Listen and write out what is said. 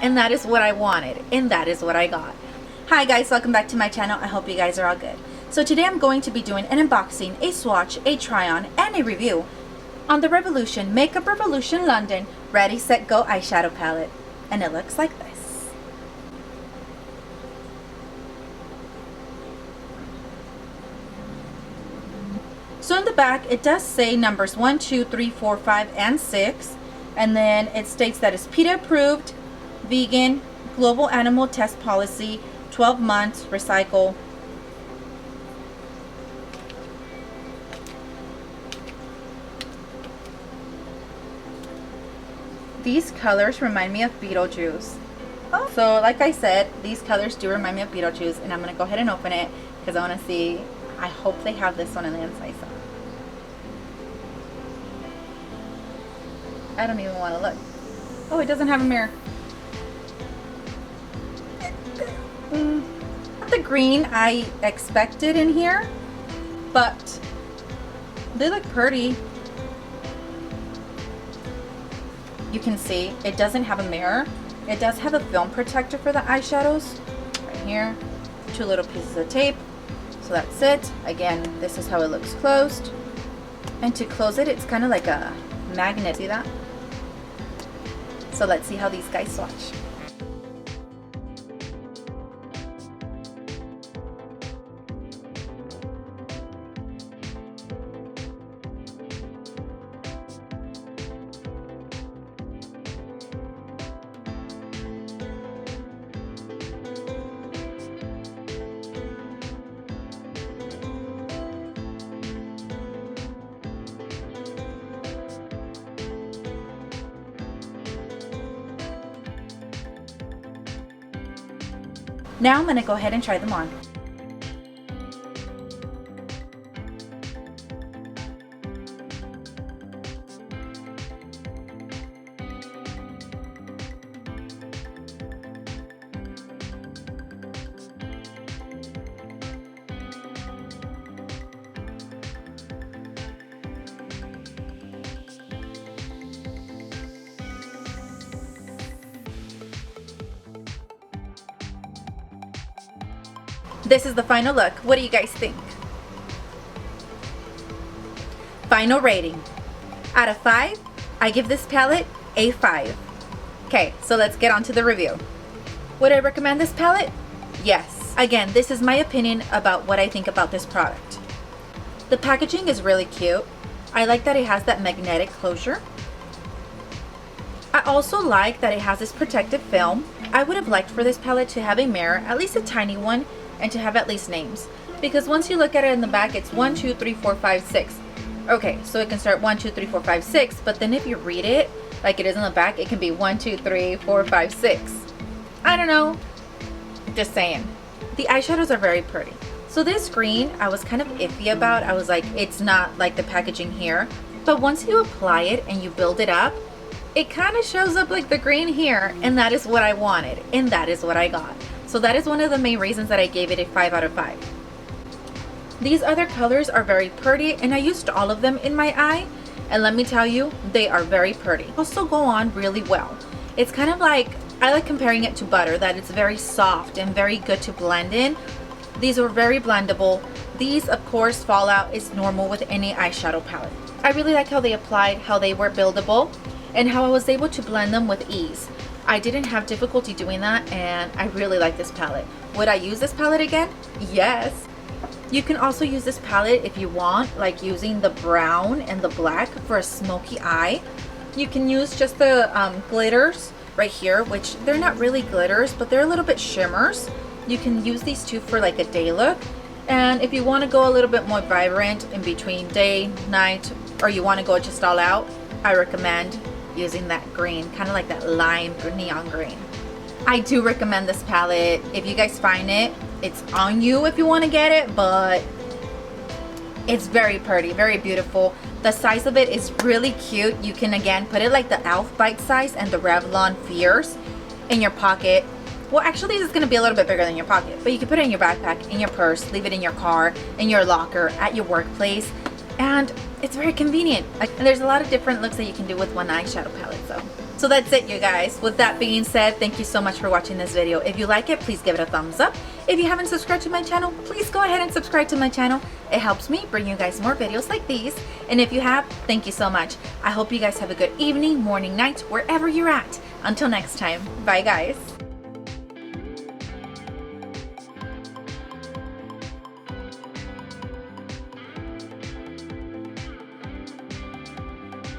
and that is what I wanted, and that is what I got. Hi guys, welcome back to my channel. I hope you guys are all good. So today I'm going to be doing an unboxing, a swatch, a try-on, and a review on the Revolution Makeup Revolution London Ready Set Go eyeshadow palette, and it looks like this. So in the back it does say numbers 1, 2, 3, 4, 5, and 6, and then it states that it's PETA approved, vegan, global animal test policy, 12 months, recycle. These colors remind me of Beetlejuice. Oh. So like I said, these colors do remind me of Beetlejuice, and I'm going to go ahead and open it because I want to see. I hope they have this one on the inside. So I don't even want to look. Oh, it doesn't have a mirror. Not the green I expected in here, but they look pretty. You can see it doesn't have a mirror. It does have a film protector for the eyeshadows right here. 2 little pieces of tape. So that's it. Again, this is how it looks closed. And to close it, it's kind of like a magnet. See that? So let's see how these guys swatch. Now I'm going to go ahead and try them on. This is the final look. What do you guys think? Final rating. Out of 5, I give this palette a 5. Okay, so let's get on to the review. Would I recommend this palette? Yes. Again, this is my opinion about what I think about this product. The packaging is really cute. I like that it has that magnetic closure. I also like that it has this protective film. I would have liked for this palette to have a mirror, at least a tiny one, and to have at least names, because once you look at it in the back, it's 1, 2, 3, 4, 5, 6. Okay, so it can start 1, 2, 3, 4, 5, 6, but then if you read it like it is in the back, it can be 1, 2, 3, 4, 5, 6. I don't know, just saying. The eyeshadows are very pretty. So this green I was kind of iffy about. I was like, it's not like the packaging here, but once you apply it and you build it up, it kind of shows up like the green here, and that is what I wanted, and that is what I got. So that is one of the main reasons that I gave it a 5 out of 5. These other colors are very pretty, and I used all of them in my eye, and let me tell you, they are very pretty. Also go on really well. It's kind of like, I like comparing it to butter, that it's very soft and very good to blend in. These are very blendable. These, of course, fallout is normal with any eyeshadow palette. I really like how they applied, how they were buildable, and how I was able to blend them with ease. I didn't have difficulty doing that, and I really like this palette. Would I use this palette again? Yes. You can also use this palette if you want, like using the brown and the black for a smoky eye. You can use just the glitters right here, which they're not really glitters, but they're a little bit shimmers. You can use these two for like a day look. And if you want to go a little bit more vibrant in between day, night, or you want to go just all out, I recommend using that green, kind of like that lime neon green. I do recommend this palette. If you guys find it, it's on you if you want to get it, but it's very pretty, very beautiful. The size of it is really cute. You can again put it like the e.l.f. bite size and the Revlon Fierce in your pocket. Well, actually this is going to be a little bit bigger than your pocket, but you can put it in your backpack, in your purse, leave it in your car, in your locker, at your workplace, and it's very convenient. And there's a lot of different looks that you can do with one eyeshadow palette, so So that's it, you guys. With that being said, thank you so much for watching this video. If you like it, please give it a thumbs up. If you haven't subscribed to my channel, please go ahead and subscribe to my channel. It helps me bring you guys more videos like these. And if you have, thank you so much. I hope you guys have a good evening, morning, night, wherever you're at. Until next time, bye guys.